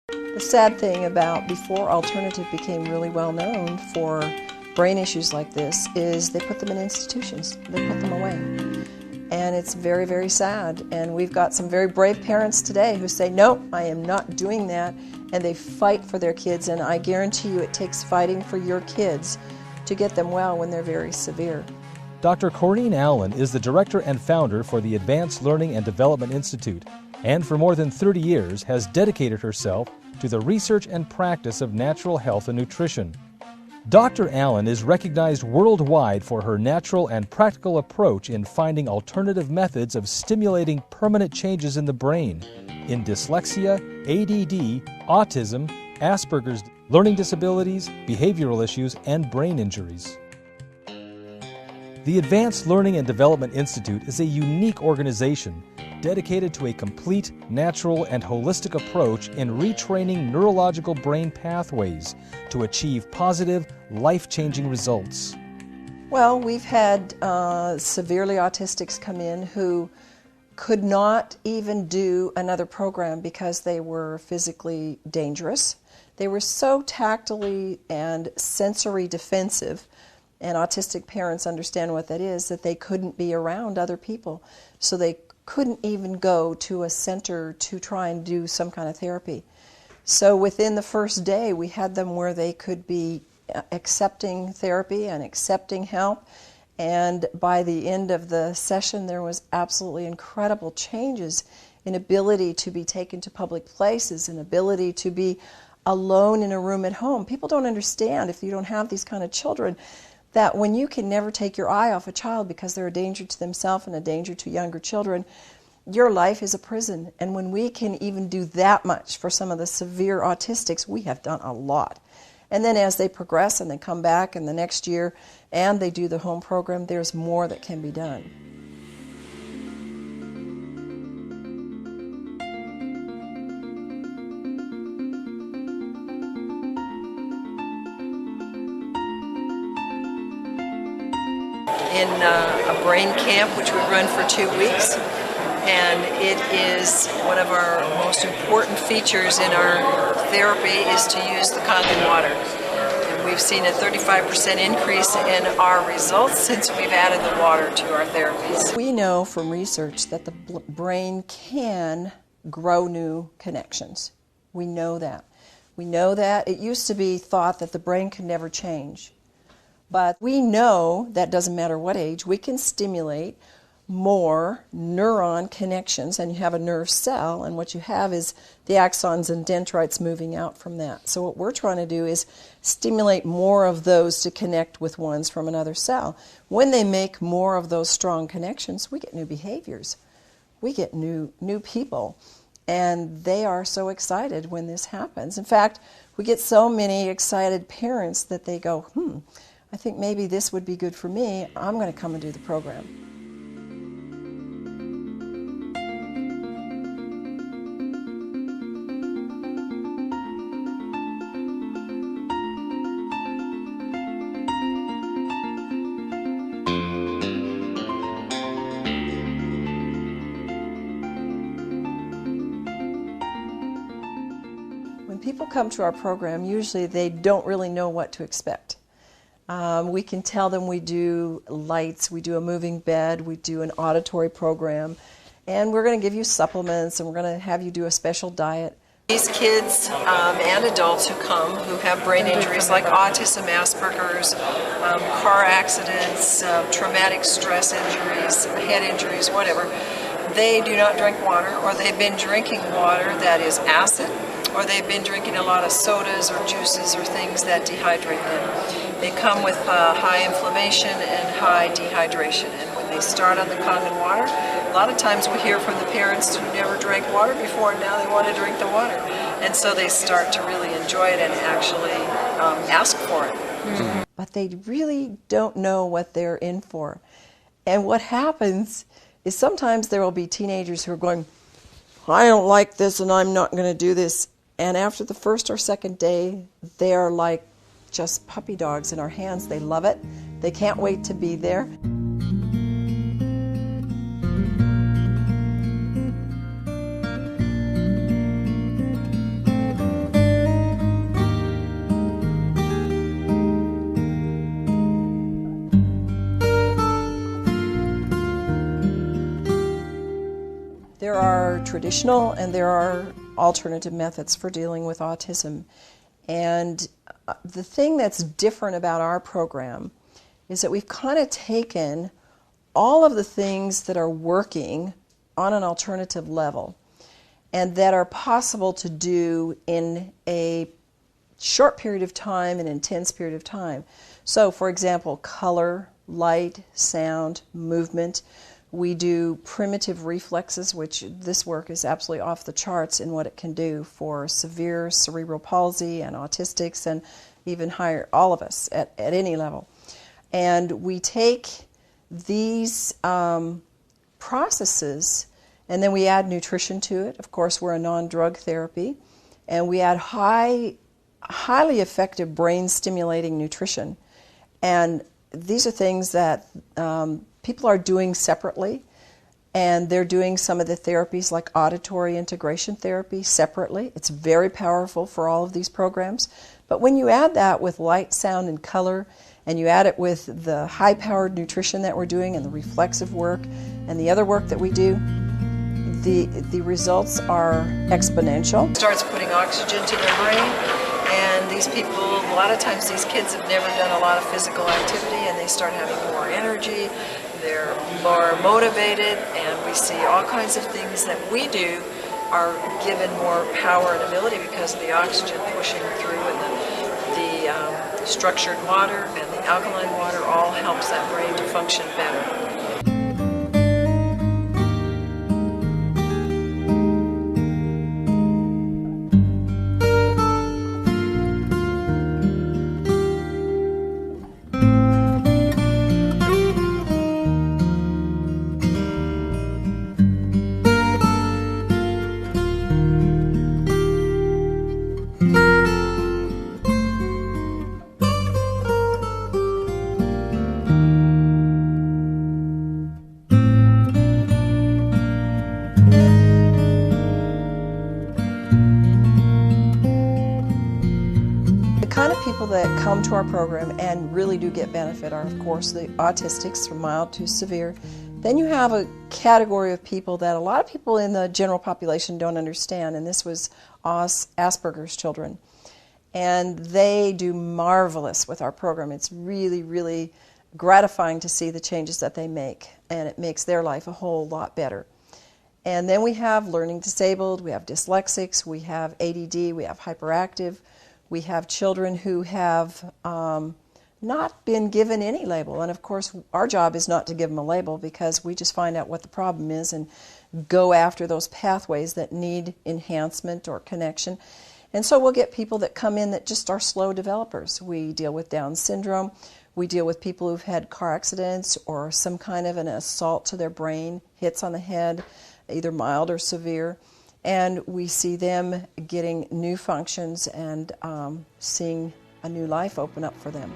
The sad thing about before alternative became really well known for brain issues like this is they put them in institutions. They put them away. And it's very, very sad. And we've got some very brave parents today who say, no, I am not doing that. And they fight for their kids. And I guarantee you it takes fighting for your kids to get them well when they're very severe. Dr. Corrine Allen is the director and founder for the Advanced Learning and Development Institute, and for more than 30 years has dedicated herself to the research and practice of natural health and nutrition. Dr. Allen is recognized worldwide for her natural and practical approach in finding alternative methods of stimulating permanent changes in the brain in dyslexia, ADD, autism, Asperger's, learning disabilities, behavioral issues, and brain injuries. The Advanced Learning and Development Institute is a unique organization dedicated to a complete, natural, and holistic approach in retraining neurological brain pathways to achieve positive, life-changing results. Well, we've had severely autistics come in who could not even do another program because they were physically dangerous. They were so tactily and sensory defensive, and autistic parents understand what that is, that they couldn't be around other people. So they couldn't even go to a center to try and do some kind of therapy. So within the first day, we had them where they could be accepting therapy and accepting help. And by the end of the session, there was absolutely incredible changes in ability to be taken to public places, and ability to be alone in a room at home. People don't understand, if you don't have these kind of children, that when you can never take your eye off a child because they're a danger to themselves and a danger to younger children, your life is a prison. And when we can even do that much for some of the severe autistics, we have done a lot. And then as they progress and they come back in the next year and they do the home program, there's more that can be done. In a brain camp which we run for 2 weeks, and it is one of our most important features in our therapy is to use the Kangen water. And we've seen a 35% increase in our results since we've added the water to our therapies. We know from research that the brain can grow new connections. We know that. We know that. It used to be thought that the brain could never change. But we know that doesn't matter what age, we can stimulate more neuron connections, and you have a nerve cell, and what you have is the axons and dendrites moving out from that. So what we're trying to do is stimulate more of those to connect with ones from another cell. When they make more of those strong connections, we get new behaviors. We get new people, and they are so excited when this happens. In fact, we get so many excited parents that they go, I think maybe this would be good for me. I'm going to come and do the program. When people come to our program, usually they don't really know what to expect. We can tell them we do lights, we do a moving bed, we do an auditory program, and we're going to give you supplements, and we're going to have you do a special diet. These kids and adults who come who have brain injuries like autism, Asperger's, car accidents, traumatic stress injuries, head injuries, whatever, they do not drink water, or they've been drinking water that is acid, or they've been drinking a lot of sodas or juices or things that dehydrate them. They come with high inflammation and high dehydration, and when they start on the Kangen water, a lot of times we hear from the parents who never drank water before, and now they want to drink the water. And so they start to really enjoy it and actually ask for it. Mm-hmm. But they really don't know what they're in for. And what happens is sometimes there will be teenagers who are going, I don't like this and I'm not going to do this. And after the first or second day, they are like just puppy dogs in our hands. They love it. They can't wait to be there. are traditional and there are alternative methods for dealing with autism. And the thing that's different about our program is that we've kind of taken all of the things that are working on an alternative level and that are possible to do in a short period of time, an intense period of time. So, for example, color, light, sound, movement. We do primitive reflexes, which this work is absolutely off the charts in what it can do for severe cerebral palsy and autistics and even higher, all of us at any level. And we take these processes and then we add nutrition to it. Of course, we're a non-drug therapy. And we add highly effective brain-stimulating nutrition. And these are things that people are doing separately, and they're doing some of the therapies like auditory integration therapy separately. It's very powerful for all of these programs. But when you add that with light, sound, and color, and you add it with the high-powered nutrition that we're doing and the reflexive work and the other work that we do, the results are exponential. It starts putting oxygen to their brain, and these people, a lot of times these kids have never done a lot of physical activity and they start having more energy, they're more motivated, and we see all kinds of things that we do are given more power and ability because of the oxygen pushing through, and the structured water and the alkaline water all helps that brain to function better. The kind of people that come to our program and really do get benefit are, of course, the autistics from mild to severe. Then you have a category of people that a lot of people in the general population don't understand, and this was Asperger's children. And they do marvelous with our program. It's really, really gratifying to see the changes that they make, and it makes their life a whole lot better. And then we have learning disabled, we have dyslexics, we have ADD, we have hyperactive. We have children who have not been given any label. And of course, our job is not to give them a label because we just find out what the problem is and go after those pathways that need enhancement or connection. And so we'll get people that come in that just are slow developers. We deal with Down syndrome. We deal with people who've had car accidents or some kind of an assault to their brain, hits on the head, either mild or severe. And we see them getting new functions and seeing a new life open up for them.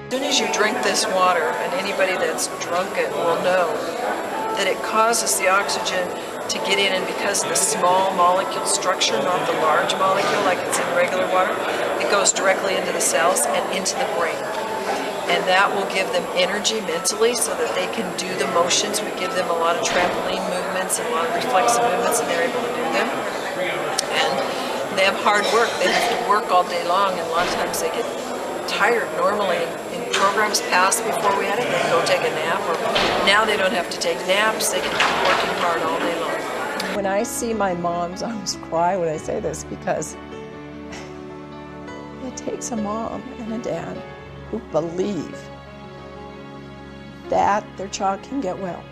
As soon as you drink this water, and anybody that's drunk it will know that it causes the oxygen to get in, and because of the small molecule structure, not the large molecule like it's in regular water, it goes directly into the cells and into the brain. And that will give them energy mentally so that they can do the motions. We give them a lot of trampoline movements and a lot of reflexive movements, and they're able to do them. And they have hard work. They have to work all day long, and a lot of times they get tired normally. In programs past before we had it, they'd go take a nap, or now they don't have to take naps, they can keep working hard all day long. When I see my moms, I almost cry when I say this because it takes a mom and a dad who believe that their child can get well.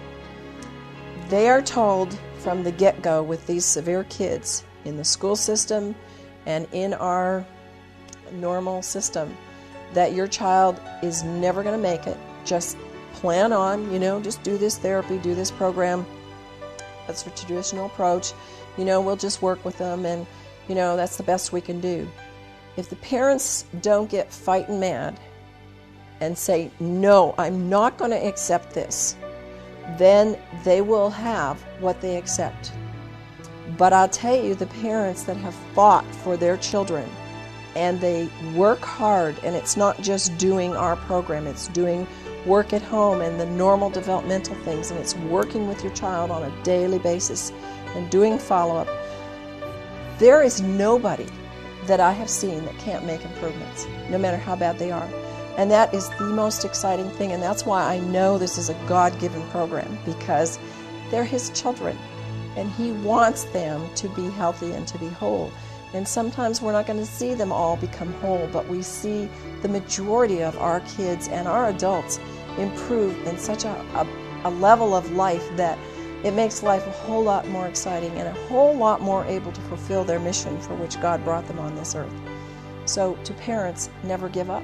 They are told from the get-go with these severe kids in the school system and in our normal system that your child is never going to make it. Just plan on, just do this therapy, do this program. That's the traditional approach. We'll just work with them, and, that's the best we can do. If the parents don't get fighting mad and say, no, I'm not going to accept this, then they will have what they accept. But I'll tell you, the parents that have fought for their children and they work hard, and it's not just doing our program, it's doing work at home and the normal developmental things, and it's working with your child on a daily basis and doing follow-up. There is nobody that I have seen that can't make improvements, no matter how bad they are. And that is the most exciting thing, and that's why I know this is a God-given program, because they're His children, and He wants them to be healthy and to be whole. And sometimes we're not going to see them all become whole, but we see the majority of our kids and our adults improve in such a level of life that it makes life a whole lot more exciting and a whole lot more able to fulfill their mission for which God brought them on this earth. So to parents, never give up.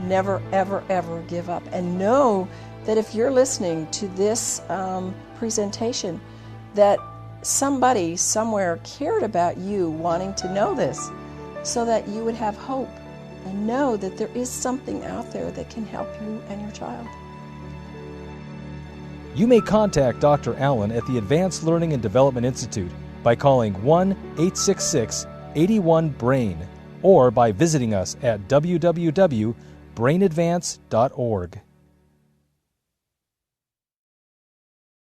Never, ever, ever give up. And know that if you're listening to this presentation, that somebody somewhere cared about you wanting to know this so that you would have hope and know that there is something out there that can help you and your child. You may contact Dr. Allen at the Advanced Learning and Development Institute by calling 1-866-81-BRAIN or by visiting us at www.brainadvance.org.